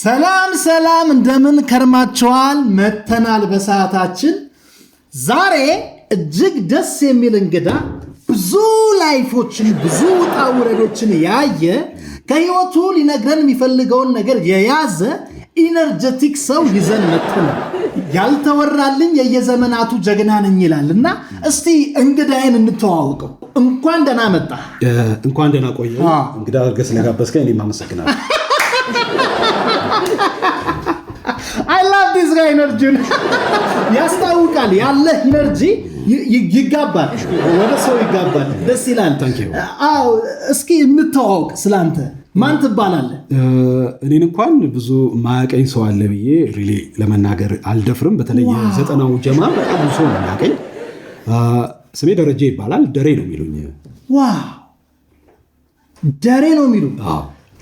ሰላም እንደምን ከርማችኋል? መተናል በሰዓታችን ዛሬ እጅግ ደስ የሚል እንግዳ ብዙ ላይፎችን ብዙ ውጣ ውረዶችን ያየ ከህይወቱ ሊነግረን የሚፈልገውን ነገር የያዘ ኢነርጀቲክ ሰው ይዘን መተናል። ያልተወራልኝ የየዘመናቱ ጀግና ነኝ ይላልና እስቲ እንግዳዬን እንተዋወቀው። እንኳን ደህና መጣ። እንኳን ደህና ቆየ። እንግዳ አድርገህ ስለጋበዝከኝ እኔም አመሰግናለሁ። I love this guy energy. ያስታውቃል ያለ ኢነርጂ ይጋባል፣ ወደ ሰው ይጋባል። ደስ ይላል። አዎ እስኪ እንተዋወቅ። ስላንተ ማን ትባላለህ? እኔን እንኳን ብዙ ማያቀኝ ሰው አለ ብዬ ሪሊ ለመናገር አልደፍርም። በተለይ ዘጠናው ጀማ በጣም ብዙ ሰው ነው የሚያቀኝ። ስሜ ደረጀ ይባላል። ደሬ ነው የሚሉኝ። ዋው ደሬ ነው የሚሉኝ።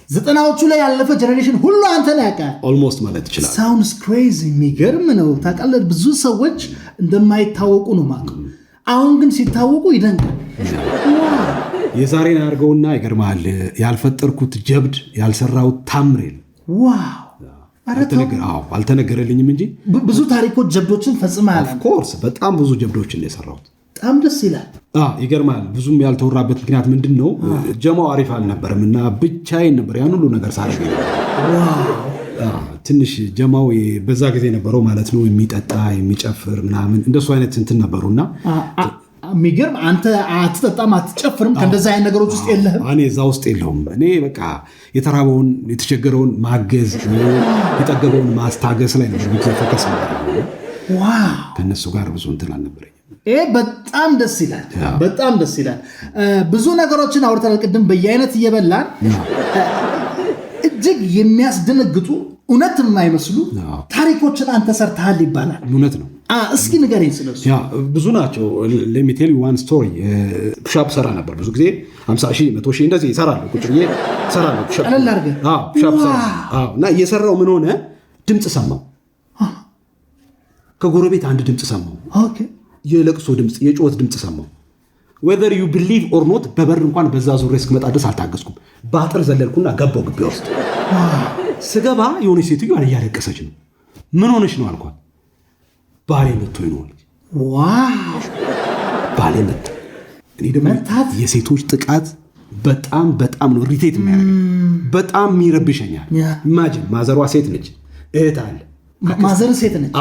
ዘጠናዎቹ ላይ ያለፈ ጀነሬሽን ሁሉ አንተን ያውቃል ኦልሞስት ማለት ይችላል። ሳውንድስ ክሬዚ። የሚገርም ነው። ታውቃለህ ብዙ ሰዎች እንደማይታወቁ ነው የማውቀው። አሁን ግን ሲታወቁ ይደንቃል። የዛሬን አድርገውና ይገርማል። ያልፈጠርኩት ጀብድ ያልሰራሁት ታምሬል አልተነገረልኝም እንጂ ብዙ ታሪኮች ጀብዶችን ፈጽመሃል። ኦፍኮርስ በጣም ብዙ ጀብዶችን የሰራሁት። በጣም ደስ ይላል። ይገርማል። ብዙም ያልተወራበት ምክንያት ምንድን ነው? ጀማው አሪፍ አልነበረም እና ብቻዬን ነበር ያን ሁሉ ነገር ሳደርግ። ትንሽ ጀማው በዛ ጊዜ ነበረው ማለት ነው፣ የሚጠጣ የሚጨፍር ምናምን እንደሱ አይነት እንትን ነበሩና የሚገርም። አንተ አትጠጣም አትጨፍርም፣ ከእንደዛ አይነት ነገሮች ውስጥ የለህም? እኔ እዛ ውስጥ የለውም። እኔ በቃ የተራበውን የተቸገረውን ማገዝ፣ የጠገበውን ማስታገስ ላይ ነበር ጊዜ ፎከስ ማድረግ። ከእነሱ ጋር ብዙ እንትን አልነበረኝ። በጣም ደስ ይላል። በጣም ደስ ይላል። ብዙ ነገሮችን አውርተናል ቅድም በየአይነት እየበላን። እጅግ የሚያስደነግጡ እውነት የማይመስሉ ታሪኮችን አንተ ሰርተሃል ይባላል። እውነት ነው? እስኪ ንገረኝ ስለሱ። ብዙ ናቸው። ሌሚቴል ዋን ስቶሪ። ፑሻፕ ሰራ ነበር ብዙ ጊዜ 50 ሺህ 100 ሺህ እንደዚህ ይሰራለሁ። ቁጭ ብዬ ሰራለሁ ፑሻፕ እና እየሰራው ምን ሆነ፣ ድምፅ ሰማው። ከጎረቤት አንድ ድምፅ ሰማው። የለቅሶ ድምፅ፣ የጩኸት ድምፅ ሰማው። whether you believe or not በበር እንኳን በዛ ዙሪያ እስክመጣ ድረስ አልታገስኩም። በአጥር ዘለልኩና ገባው ግቢ ውስጥ። ስገባ የሆነች ሴትዮ እያለቀሰች ነው። ምን ሆነች ነው አልኳት። ባሌ መጥቶኝ ነው አለች። ባሌ መጥቶ። እኔ ደግሞ የሴቶች ጥቃት በጣም ነው ሪቴት የሚያደርገኝ፣ በጣም ይረብሸኛል። ኢማጂን ማዘሯ ሴት ነች፣ እህት አለ። ማዘር ሴት ነች።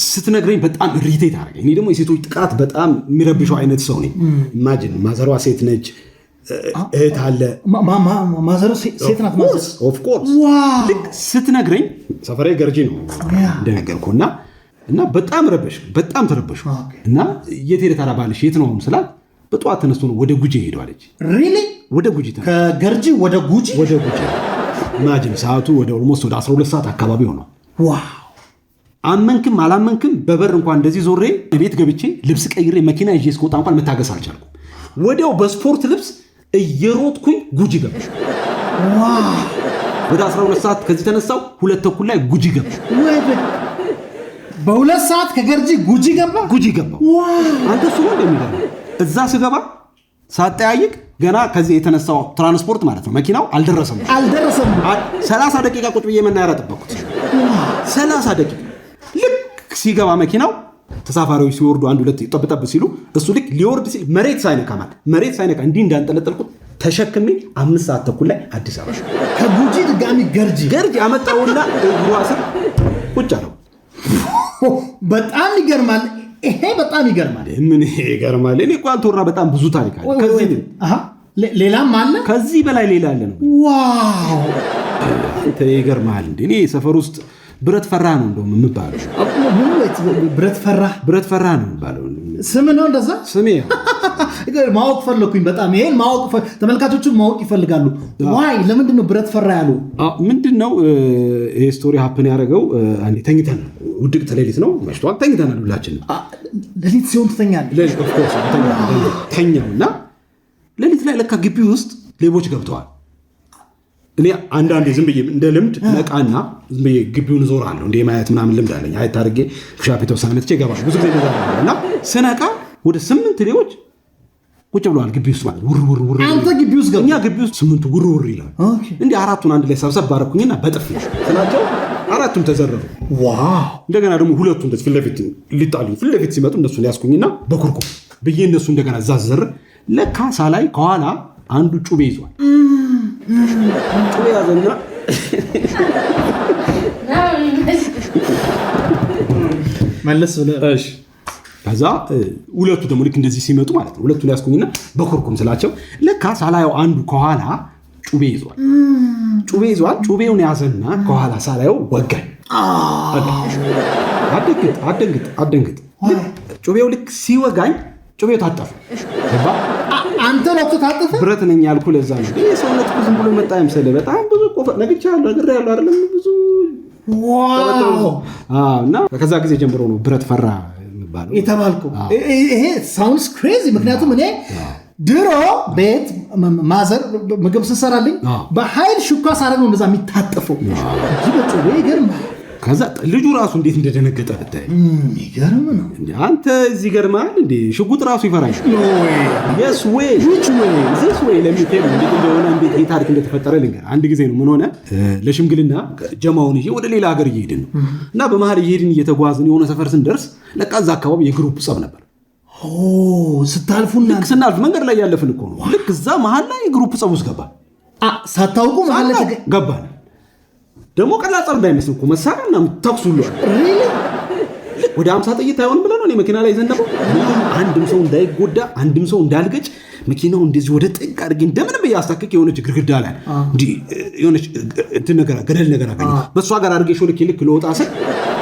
ስትነግረኝ በጣም ሪቴት አደረገኝ። እኔ ደግሞ የሴቶች ጥቃት በጣም የሚረብሸው አይነት ሰው ነኝ። ኢማጂን ማዘሯ ሴት ነች፣ እህት አለ። ማዘሩ ሴት ናት። ኦፍ ኮርስ። ልክ ስትነግረኝ ሰፈሬ ገርጂ ነው እንደነገርኩህ እና በጣም ረበሽ፣ በጣም ተረበሹ እና የት ሄደህ ታዲያ ባልሽ የት ነው ስላት በጠዋት ተነስቶ ነው ወደ ጉጂ ሄዷለች። ሪሊ? ወደ ጉጂ ከገርጂ ወደ ጉጂ? ወደ ጉጂ። ኢማጂን ሰዓቱ ወደ ኦልሞስት ወደ 12 ሰዓት አካባቢ ሆነው። አመንክም አላመንክም በበር እንኳን እንደዚህ ዞሬ ቤት ገብቼ ልብስ ቀይሬ መኪና ይዤ እስከወጣ እንኳን መታገስ አልቻልኩም። ወዲያው በስፖርት ልብስ እየሮጥኩኝ ጉጂ ገባሁ። ወደ 12 ሰዓት ከዚህ ተነሳው 2 ተኩል ላይ ጉጂ ገባሁ። በ2 ሰዓት ከገርጂ ጉጂ ገባ። አንተ እሱ ነው እንደሚገርም። እዛ ስገባ ሳጠያይቅ ገና ከዚህ የተነሳው ትራንስፖርት ማለት ነው መኪናው አልደረሰም። 30 ደቂቃ ቁጭ ብዬ መናኸሪያ ጠበቅኩት። 30 ደቂቃ። ልክ ሲገባ መኪናው ተሳፋሪዎች ሲወርዱ አንድ ሁለት ጠብጠብ ሲሉ እሱ ልክ ሊወርድ ሲል መሬት ሳይነካ እንዲህ እንዳንጠለጠልኩት ተሸክሜ 5 ሰዓት ተኩል ላይ አዲስ አበባ ከጉጂ ድጋሚ ገርጂ አመጣውና እግሯ ስር ቁጭ አለው። በጣም ይገርማል። ይሄ በጣም ይገርማል። ምን ይገርማል? እኔ እኮ አልተወራ በጣም ብዙ ታሪክ አለ። ከዚህ ሌላም አለ፣ ከዚህ በላይ ሌላ አለ ነው። ዋው አንተ ይገርማል እንዴ! እኔ ሰፈር ውስጥ ብረት ፈራ ነው እንደውም የምባለው። ብረት ፈራ ነው የምባለው። ስም ነው እንደዛ? ስሜ ማወቅ ፈለኩኝ በጣም። ይሄን ማወቅ ተመልካቾቹን ማወቅ ይፈልጋሉ። ዋይ ለምንድን ነው ብረት ፈራ ያሉ? ምንድነው ይሄ ስቶሪ ሀፕን ያደረገው? አንዴ ተኝተን ውድቅት ሌሊት ነው መሽቷል። ተኝተናል ሁላችንም። ሌሊት ሲሆን ትተኛለህ? ኦፍ ኮርስ ተኛውና ሌሊት ላይ ለካ ግቢ ውስጥ ሌቦች ገብተዋል። እኔ አንዳንዴ ዝም ብዬ እንደ ልምድ ነቃና ዝም ብዬ ግቢውን ዞራለሁ። እንደ ማየት ምናምን ልምድ አለኝ። አይታርጌ ሻፕ የተወሰነ መጥቼ እገባለሁ። ብዙ ጊዜ እና ስነቃ ወደ 8 ሌቦች ቁጭ ብለዋል ግቢ ውስጥ ማለት ውር አንተ ግቢ ውስጥ እኛ ግቢ ውስጥ 8 ውር ይላል እንዴ 4ቱን አንድ ላይ ሰብሰብ ባረኩኝና በጥፍ ስላቸው 4ቱም ተዘረሩ ዋው እንደገና ደግሞ 2ቱ እንደዚህ ፍለፊት ሊጣሉ ፍለፊት ሲመጡ እነሱን ያስኩኝና በኩርኩም ብዬ እነሱ እንደገና እዛ ዘር ለካ ሳላይ ከኋላ አንዱ ጩቤ ይዟል ጩቤ ያዘና መለስ ብለህ እሺ ከዛ 2ቱ ደግሞ ልክ እንደዚህ ሲመጡ ማለት ነው 2ቱን ያስኩኝና በኩርኩም ስላቸው ለካ ሳላየው አንዱ ከኋላ ጩቤ ይዟል ጩቤውን ያዘና ከኋላ ሳላየው ወጋኝ አደንግጥ ጩቤው ልክ ሲወጋኝ ጩቤው ታጠፈ አንተ ነው ታጠፈ ብረት ነኝ ያልኩ ለዛ ነው ይሄ ሰውነት ዝም ብሎ መጣ አይመስልህ በጣም ብዙ ቆፈ ነግቻለሁ ነግሬያለሁ አይደለም ብዙ ዋው እና ከዛ ጊዜ ጀምሮ ነው ብረት ፈራ የሚባለው የተባልኩ ይሄ ሳውንድስ ክሬዚ ምክንያቱም እኔ ድሮ ቤት ማዘር ምግብ ስሰራልኝ በኃይል ሹካ ሳረግ ነው እንደዛ የሚታጠፈው ጅበጩ ይገርማል ከዛ ልጁ ራሱ እንዴት እንደደነገጠ ብታይ ይገርም ነው አንተ እዚህ ገርማል እንዴ ሽጉጥ ራሱ ይፈራል yes way which way this way ለሚቴም እንዴት እንደሆነ እንዴት የታሪክ እንደተፈጠረ ልንገር አንድ ጊዜ ነው ምን ሆነ ለሽምግልና ጀማውን ይዤ ወደ ሌላ ሀገር እየሄድን ነው እና በመሃል እየሄድን እየተጓዝን የሆነ ሰፈር ስንደርስ ለካ እዛ አካባቢ የግሩፕ ጸብ ነበር ስታልፉና ስናልፍ መንገድ ላይ ያለፍን እኮ ነው ልክ እዛ መሃል ላይ የግሩፕ ጸብ ውስጥ ገባ ሳታውቁ መሃል ላይ ገባ ደግሞ ቀላል ጸብ እንዳይመስል እኮ መሳሪያና ተኩስ ሁሉ ወደ 50 ጥይት አይሆንም ብለን ነው መኪና ላይ ዘነበው አንድም ሰው እንዳይጎዳ አንድም ሰው እንዳልገጭ መኪናው እንደዚህ ወደ ጥግ አድርጌ እንደምንም በያስታከክ የሆነች ግርግዳ ላይ እንዴ የሆነች እንትን ነገር ገደል ነገር አገኘ በሷ ጋር አድርጌ ሾልክ ልክ ለወጣ ሰ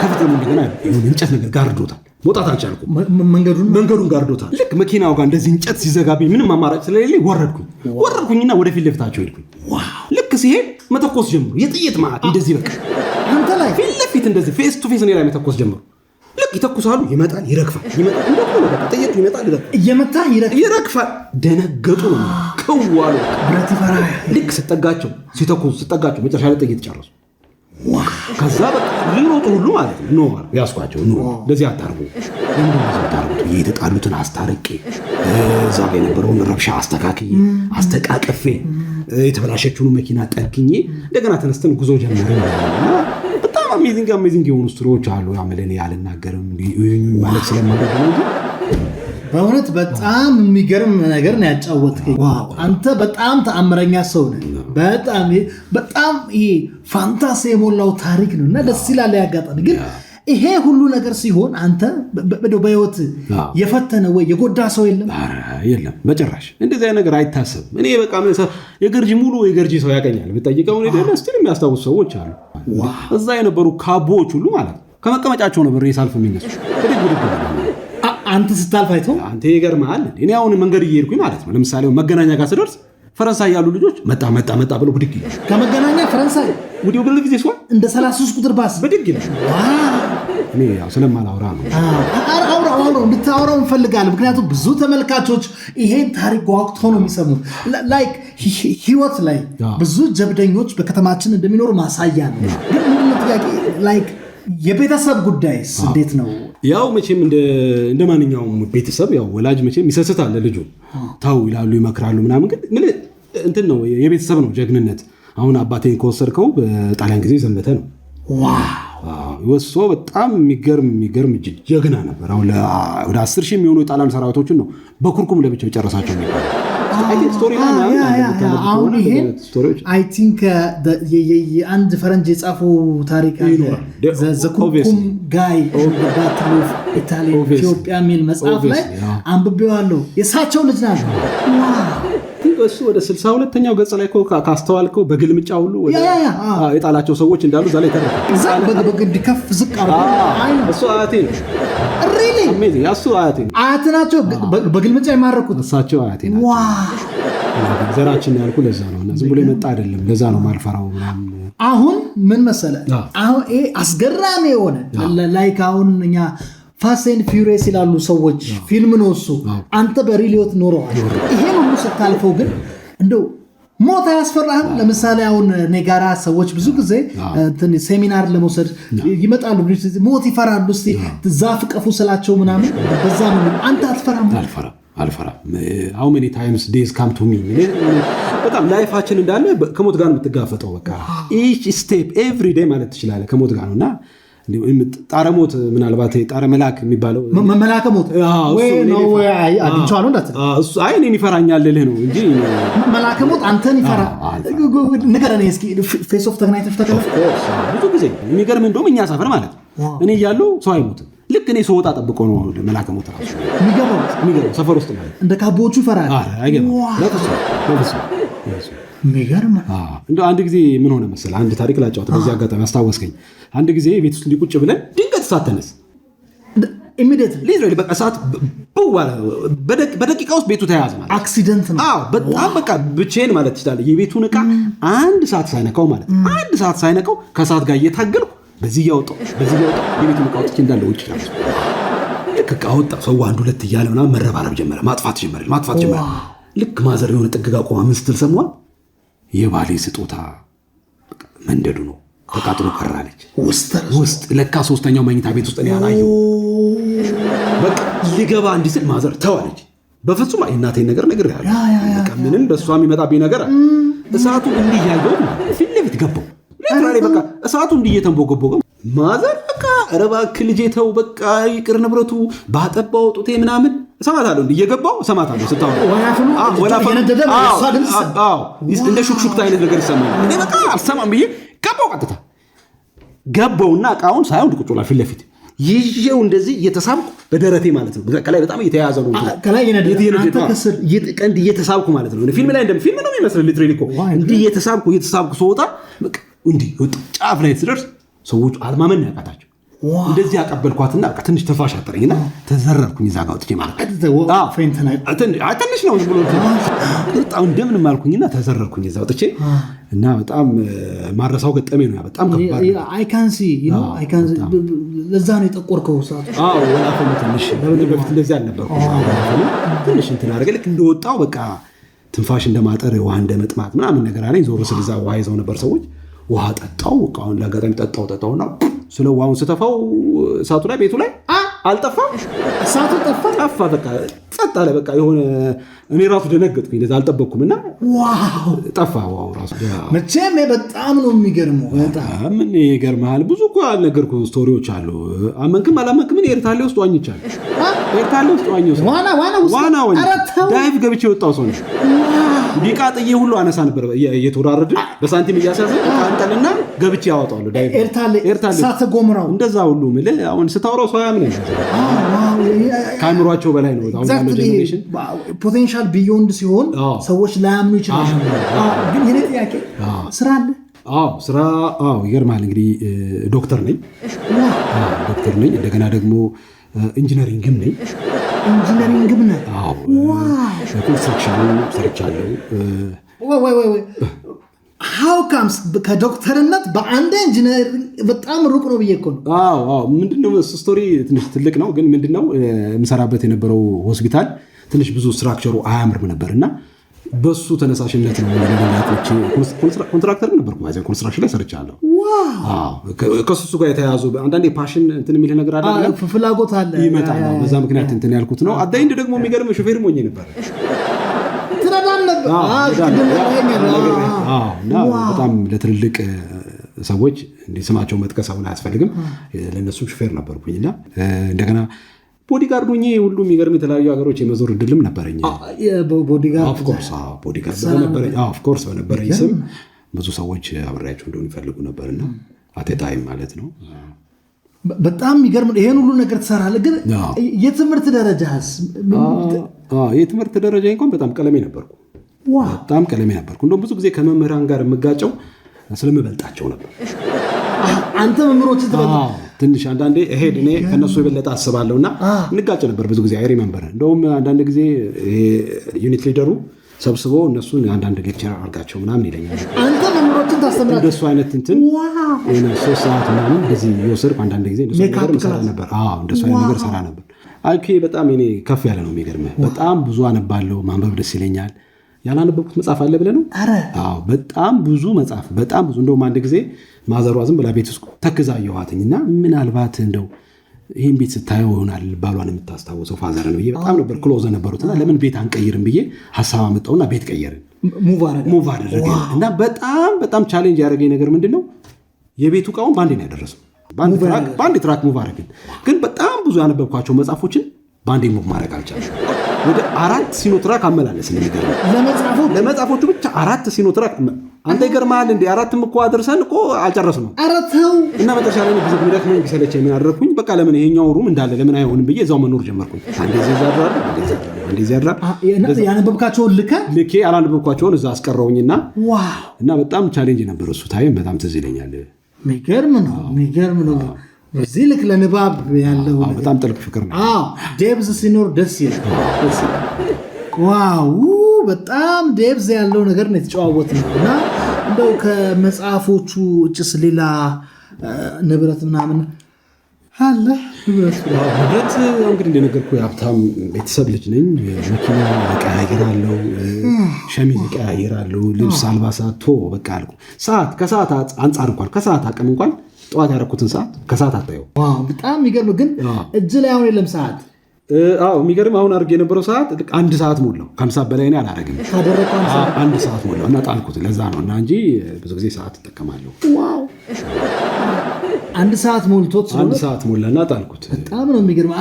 ከፍት ነው እንደገና የሆነ እንጨት ነገር ጋርዶታል መውጣት አልቻልኩም መንገዱን ጋርዶታል ልክ መኪናው ጋር እንደዚህ እንጨት ሲዘጋብኝ ምንም አማራጭ ስለሌለኝ ወረድኩኝና ወደ ፊት ለፊታቸው ሄድኩኝ ልክ ሲሄድ መተኮስ ጀምሩ የጥይት ማዕት እንደዚህ በቃ አንተ ላይ ፊት ለፊት እንደዚህ ፌስ ቱ ፌስ እኔ ላይ መተኮስ ጀምሩ ልክ ይተኩሳሉ ይመጣል ይረግፋል እንደው በቃ ጥይቱ ይመጣል እየመታ ይረግፋል ደነገጡ ነው ከዋሉ ብረት ይፈራ ልክ ስጠጋቸው ሲተኩስ ስጠጋቸው መጨረሻ ላይ ጥይት ጨረሱ ከዛ በቃ ሊሮጡ ሁሉ ማለት ነው ያስቋቸው እንደዚህ አታርጉ የተጣሉትን አስታርቄ እዛ ጋር የነበረውን ረብሻ አስተካክዬ አስተቃቀፌ የተበላሸችውን መኪና ጠግኜ እንደገና ተነስተን ጉዞ ጀመርን በጣም አሜዚንግ የሆኑ ስቶሪዎች አሉ ያመለኔ ያልናገርም ማለት ስለማደርግ ነው በእውነት በጣም የሚገርም ነገር ነው ያጫወትከኝ አንተ በጣም ተአምረኛ ሰው ነህ በጣም ይሄ ፋንታሲ የሞላው ታሪክ ነው እና ደስ ይላል ያጋጣሚ ግን ይሄ ሁሉ ነገር ሲሆን አንተ በህይወት የፈተነ ወይ የጎዳ ሰው የለም በጭራሽ እንደዚህ አይነት ነገር አይታሰብም እኔ በቃ የገርጂ ሰው ያቀኛል ብጠይቀው እኔ ደስቲል የሚያስታውሱ ሰዎች አሉ እዛ የነበሩ ካቦዎች ሁሉ ማለት ከመቀመጫቸው ነበር ሳልፍ የሚነሱ ብድግ አንተ ስታልፍ አይቶ አንተ ይገርማል እኔ አሁን መንገድ እየሄድኩኝ ማለት ነው ለምሳሌ መገናኛ ጋር ስደርስ ፈረንሳይ ያሉ ልጆች መጣ ብለው ብድግ ይላል ከመገናኛ ፈረንሳይ ወዲው ብለ ጊዜ ሲሆን እንደ 33 ቁጥር ባስ ብድግ ይላል እኔ ያው ስለማላውራ ነው አውራው እንድታወራው እንፈልጋለን ምክንያቱም ብዙ ተመልካቾች ይሄን ታሪክ ጓጉተው ነው የሚሰሙት ላይክ ህይወት ላይ ብዙ ጀብደኞች በከተማችን እንደሚኖሩ ማሳያ ነው ግን ምንም ጥያቄ ላይክ የቤተሰብ ጉዳይስ እንዴት ነው ያው መቼም እንደ ማንኛውም ቤተሰብ ያው ወላጅ መቼም ይሰስታል ለልጁ ታው ይላሉ ይመክራሉ ምናምን ግን ምን እንትን ነው የቤተሰብ ነው ጀግንነት አሁን አባቴን ከወሰድከው በጣሊያን ጊዜ ዘመተ ነው ዋው ወሶ በጣም የሚገርም ጀግና ነበር አሁን ወደ 10,000 የሚሆኑ የጣሊያን ሰራዊቶችን ነው በኩርኩም ለብቻው ጨረሳቸው ነበር አሁን ይሄን አይ ቲንክ አንድ ፈረንጅ የጻፈው ታሪክ አለ ዘኩርኩም ጋይ ባትል ኦፍ ኢታሊ ኢትዮጵያ ሚል መጽሐፍ ላይ አንብቤዋለሁ የሳቸው ልጅ ናት እሱ ወደ 62ኛው ገጽ ላይ ካስተዋልከው በግልምጫ ሁሉ ወደ የጣላቸው ሰዎች እንዳሉ ዛሬ ተረፈ በግድ ከፍ ዝቅ አድርጎ እሱ አያቴ ነው ሪሊ አሜዚንግ ያሱ አያቴ ናቸው በግልምጫ የማረኩት እሳቸው አያቴ ናቸው ዘራችን ያልኩ ለዛ ነው እና ዝም ብሎ የመጣ አይደለም ለዛ ነው ማልፈራው ምናምን አሁን ምን መሰለ አሁን አስገራሚ የሆነ ላይክ አሁን እኛ ፋስት ኤንድ ፊውሪየስ ይላሉ ሰዎች ፊልም ነው እሱ አንተ በሪሊዮት ኖረዋል ይሄን ሁሉ ስታልፈው ግን እንደው ሞት አያስፈራህም? ለምሳሌ አሁን እኔ ጋራ ሰዎች ብዙ ጊዜ ሴሚናር ለመውሰድ ይመጣሉ። ሞት ይፈራሉ። እስቲ ዛፍ ቀፉ ስላቸው ምናምን በዛ ነው። አንተ አትፈራም? አልፈራም። how many times days come to me በጣም ላይፋችን እንዳለ ከሞት ጋር የምትጋፈጠው በቃ each step every day ማለት ትችላለህ ከሞት ጋር ነውና ጣረ ሞት ምናልባት ጣረ መልአክ የሚባለው መላከ ሞት ወይ ነው ወይ አግኝቻለሁ እንዳትል እሱ አይ እኔን ይፈራኛል ልልህ ነው እንጂ መላከ ሞት አንተን ይፈራ ንገረኝ እስኪ ፌስ ኦፍ ተገናኝተሽ ተከለፍ ብዙ ጊዜ የሚገርም እንደውም እኛ ሰፈር ማለት እኔ እያለሁ ሰው አይሞትም ልክ እኔ ሰው ወጣ ጠብቆ ነው መላከ ሞት ራሱ የሚገርም ሰፈር ውስጥ ማለት እንደ ካቦቹ ይፈራል አይገርም የሚገርም እንደው አንድ ጊዜ ምን ሆነ መሰለህ አንድ ታሪክ ላጫውት በዚህ አጋጣሚ አስታወስከኝ አንድ ጊዜ ቤት ውስጥ ሊቁጭ ብለን ድንገት እሳት ተነስ ኢሚዲየትሊ ሊትራሊ በቃ እሳት በደቂቃ ውስጥ ቤቱ ተያዘ ማለት አክሲደንት ነው በጣም በቃ ብቻዬን ማለት ትችላለህ የቤቱን ዕቃ አንድ ሰዓት ሳይነካው ማለት አንድ ሰዓት ሳይነካው ከእሳት ጋር እየታገልኩ በዚህ ያወጣው የቤቱን ዕቃ ወጥቼ እንዳለ ውጭ ያለው ልክ ዕቃ ወጣ ሰው አንድ ሁለት እያለ ምናምን መረባረብ ጀመረ ማጥፋት ጀመረ ልክ ማዘር የሆነ ጥግጋ ቆማ ምን ስትል ሰማሁ የባሌ ስጦታ መንደዱ ነው ተቃጥሎ ቀራለች ውስጥ ለካ ሶስተኛው መኝታ ቤት ውስጥ ነው ያላየው በቃ ሊገባ እንዲስል ማዘር ተዋለች በፍጹም እናቴን ነገር ያለው በቃ ምንም በሷ የሚመጣብኝ ነገር እሳቱ እንዲህ ያየው ፊት ለፊት ገባው ሊትራሊ በቃ እሳቱ እንዲህ እየተንቦገቦገ ማዘር በቃ እባክህ ልጄ ተው በቃ ይቅር ንብረቱ ባጠባው ጡቴ ምናምን ሰማታለሁ እየገባው ሰማታለሁ ስታወራ ወላፈኑ እንደ ሹክሹክታ አይነት ነገር ይሰማኛል እኔ በቃ አልሰማም ብዬ ገባውና ዕቃውን ሳይሆን ቁጭ ብላ ፊት ለፊት ይዤው እንደዚህ እየተሳብኩ በደረቴ ማለት ነው ከላይ በጣም እየተያያዘ ነው ከላይ ቀንድ እየተሳብኩ ማለት ነው ፊልም ላይ ፊልም ነው የሚመስለው ሊትራሊ እኮ እንዲህ እየተሳብኩ ስወጣ እንዲህ ጫፍ ላይ ስደርስ ሰዎች አልማመን ያቃታቸው እንደዚህ ያቀበልኳትና ትንሽ ተፋሽ አጠረኝና ተዘረርኩኝ እዛ ጋር ወጥቼ ማለት ትንሽ ነው ብሎ በጣም እንደምን ማልኩኝና ተዘረርኩኝ እዛ ወጥቼ እና በጣም ማረሳው ገጠመኝ ነው በጣም ከባድ አይ ካን ሲ ለዛ ነው የጠቆርከው ሰዓት ወላፈኑ ትንሽ በፊት እንደዚህ አልነበርኩም ትንሽ እንትን አደረገ ልክ እንደወጣው በቃ ትንፋሽ እንደማጠር ውሃ እንደመጥማት ምናምን ነገር አለኝ ዞሮ ስለዛ ውሃ ይዘው ነበር ሰዎች ውሃ ጠጣው አሁን ለአጋጣሚ ጠጣውና ስለ ውሃውን ስተፋው እሳቱ ላይ ቤቱ ላይ አልጠፋም እሳቱ ጠፋ በቃ ጸጥ አለ በቃ የሆነ እኔ ራሱ ደነገጥኩኝ እንደዛ አልጠበቅኩምና ዋው ጠፋ ዋው ራሱ መቼም በጣም ነው የሚገርመው በጣም ምን ይገርማል ብዙ እኮ አልነገርኩህ ስቶሪዎች አሉ አመንክም አላመንክም እኔ ኤርታሌ ውስጥ ዋኝቻለሁ ኤርታሌ ውስጥ ዋና ዳይቭ ገብቼ የወጣው ሰው ነው ቢቃጥዬ ሁሉ አነሳ ነበር እየተወራረድን በሳንቲም እያሳዘን አንጠልና ገብቼ ያወጣሉ ዳይቭ ኤርታሌ ሳተጎምራው እንደዛ ሁሉ ምለ አሁን ስታወራው ሰው ያምን ካሜራቸው በላይ ነው አሁን ጀነሬሽን ፖቴንሻል ቢዮንድ ሲሆን ሰዎች ላያምኑ ይችላሉ ግን የኔ ጥያቄ ስራ አለ ስራ ይገርማል እንግዲህ ዶክተር ነኝ እንደገና ደግሞ ኢንጂነሪንግም ነኝ ኮንስትራክሽን ሰርቻለሁ ወይ how comes ከዶክተርነት በአንድ ኢንጂነር በጣም ሩቅ ነው ብዬ እኮ ነው ምንድነው ስቶሪ ትንሽ ትልቅ ነው ግን ምንድነው የምሰራበት የነበረው ሆስፒታል ትንሽ ብዙ ስትራክቸሩ አያምርም ነበርና በሱ ተነሳሽነት ነው ኮንትራክተር ነበርኩ ማለት ኮንስትራክሽን ላይ ሰርቻለሁ ከሱ ጋር የተያዙ አንዳንዴ ፓሽን እንትን የሚል ነገር አለ ፍላጎት አለ ይመጣል በዛ ምክንያት እንትን ያልኩት ነው አዳይንድ ደግሞ የሚገርም ሾፌር ሞኝ ነበር በጣም ለትልልቅ ሰዎች ስማቸው መጥቀስ አሁን አያስፈልግም ለነሱ ሹፌር ነበርኩኝና እንደገና ቦዲጋርድ ሆኜ ሁሉ የሚገርም የተለያዩ ሀገሮች የመዞር እድልም ነበረኝ ኦፍኮርስ በነበረኝ ስም ብዙ ሰዎች አብሬያቸው እንደሆነ ይፈልጉ ነበርና አቴታይም ማለት ነው በጣም የሚገርም ይሄን ሁሉ ነገር ትሰራለህ ግን የትምህርት ደረጃስ የትምህርት ደረጃ እንኳን በጣም ቀለሜ ነበርኩ እንደውም ብዙ ጊዜ ከመምህራን ጋር የምጋጨው ስለምበልጣቸው ነበር አንተ መምህሮችን ትበልጣ ትንሽ አንዳንዴ እሄድ እኔ ከነሱ የበለጠ አስባለሁና እንጋጭ ነበር ብዙ ጊዜ አይ ሪሜምበር እንደውም አንዳንድ ጊዜ ዩኒት ሊደሩ ሰብስቦ እነሱን አንዳንድ ሌክቸር አድርጋቸው ምናምን ይለኛል አንተ መምህሮችን ታስተምራለህ እንደሱ አይነት እንትን እና 3 ሰዓት ምናምን እንደዚህ ይወስድ አንዳንድ ጊዜ እንደሱ ነገር ሰራ ነበር እንደሱ አይነት ነገር ሰራ ነበር አይኪ በጣም እኔ ከፍ ያለ ነው የሚገርምህ በጣም ብዙ አነባለሁ ማንበብ ደስ ይለኛል ያላነበብኩት መጽሐፍ አለ ብለህ ነው? አዎ በጣም ብዙ መጽሐፍ በጣም ብዙ። እንደውም አንድ ጊዜ ማዘሯ ዝም ብላ ቤት ውስጥ ተክዛ አየኋትኝና ምናልባት እንደው ይህን ቤት ስታየው ይሆናል ባሏን የምታስታውሰው ፋዘር ነው ብዬ በጣም ነበር ክሎዝ ነበሩትና ለምን ቤት አንቀይርም ብዬ ሀሳብ አመጣውና ቤት ቀየርን፣ ሙቭ አደረገን እና በጣም ቻሌንጅ ያደረገኝ ነገር ምንድን ነው የቤቱ እቃውን በአንዴ ነው ያደረሰው። በአንድ ትራክ ሙቭ አደረግን። ግን በጣም ብዙ ያነበብኳቸው መጽሐፎችን በአንዴ ሙቭ ማድረግ አልቻልኩም። ወደ 4 ሲኖትራክ አመላለስን ለመጽሐፎቹ ብቻ 4 ሲኖትራክ። አንተ ይገርምሃል እንዴ 4ም እኮ አድርሰን እኮ አልጨረስነው እና መጨረሻ ላይ ብዙ ግዳት ነው ቢሰለቸኝ ምን አደረኩኝ፣ በቃ ለምን ይሄኛው ሩም እንዳለ ለምን አይሆንም ብዬ እዛው መኖር ጀመርኩኝ። እንደዚህ ያድራል ያነበብካቸውን ልኬ አላነበብኳቸውን እዛ አስቀረውኝና እና በጣም ቻሌንጅ ነበር እሱ። ታይም በጣም ትዝ ይለኛል። የሚገርም ነው። በዚህ ልክ ለንባብ ያለው በጣም ጥልቅ ፍቅር ነው። ዴብዝ ሲኖር ደስ ይላል። ዋው በጣም ዴብዝ ያለው ነገር ነው የተጨዋወትነው። እና እንደው ከመጽሐፎቹ ውጭስ ሌላ ንብረት ምናምን አለ? ንብረት እንግዲህ እንደነገርኩህ የሀብታም ቤተሰብ ልጅ ነኝ። መኪና እቀያይራለሁ፣ ሸሚዝ እቀያይራለሁ፣ ልብስ አልባሳት በቃ አልኩ። ከሰዓት አንጻር እንኳን ከሰዓት አቅም እንኳን ጠዋት ያደረኩትን ሰዓት ከሰዓት አታየው። በጣም የሚገርም ግን እጅ ላይ አሁን የለም ሰዓት። የሚገርም አሁን አድርጌ የነበረው ሰዓት 1 ሰዓት ሞላው። ከ1 ሰዓት በላይ እኔ አላደርግም። 1 ሰዓት ሞላው እና ጣልኩት። ለዛ ነው እና እንጂ ብዙ ጊዜ ሰዓት እጠቀማለሁ። 1 ሰዓት ሞልቶት 1 ሰዓት ሞላና ጣልኩት። በጣም ነው የሚገርም።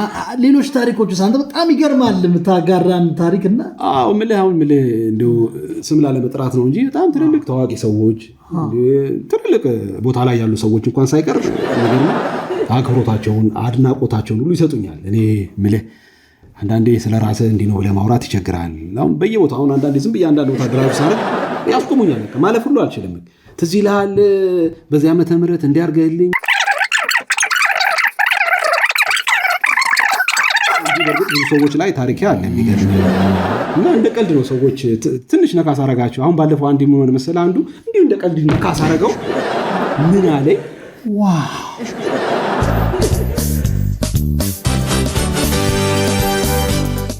ሌሎች ታሪኮች አንተ በጣም ይገርማል የምታጋራን ታሪክና ምልህ እንደው ስም ላለመጥራት ነው እንጂ በጣም ትልልቅ ታዋቂ ሰዎች ትልልቅ ቦታ ላይ ያሉ ሰዎች እንኳን ሳይቀር ነገርና አክብሮታቸውን አድናቆታቸውን ሁሉ ይሰጡኛል። እኔ ምልህ አንዳንዴ ስለ ራስህ እንዲህ ነው ለማውራት ይቸግራል። አሁን በየቦታው አሁን አንዳንዴ ዝም ብዬ አንዳንድ ቦታ ድራይቭ ሳደርግ ያስቆሙኛል። ማለፍ ሁሉ አልችልም። ትዝ ይልሃል በዚህ ዓመተ ምህረት እንዲያርገልኝ ብዙ ሰዎች ላይ ታሪክ አለ የሚገርም እና እንደ ቀልድ ነው ሰዎች ትንሽ ነካስ አረጋቸው። አሁን ባለፈው አንድ ምን መሰለህ አንዱ እንዲሁ እንደ ቀልድ ነካስ አረገው ምን አለኝ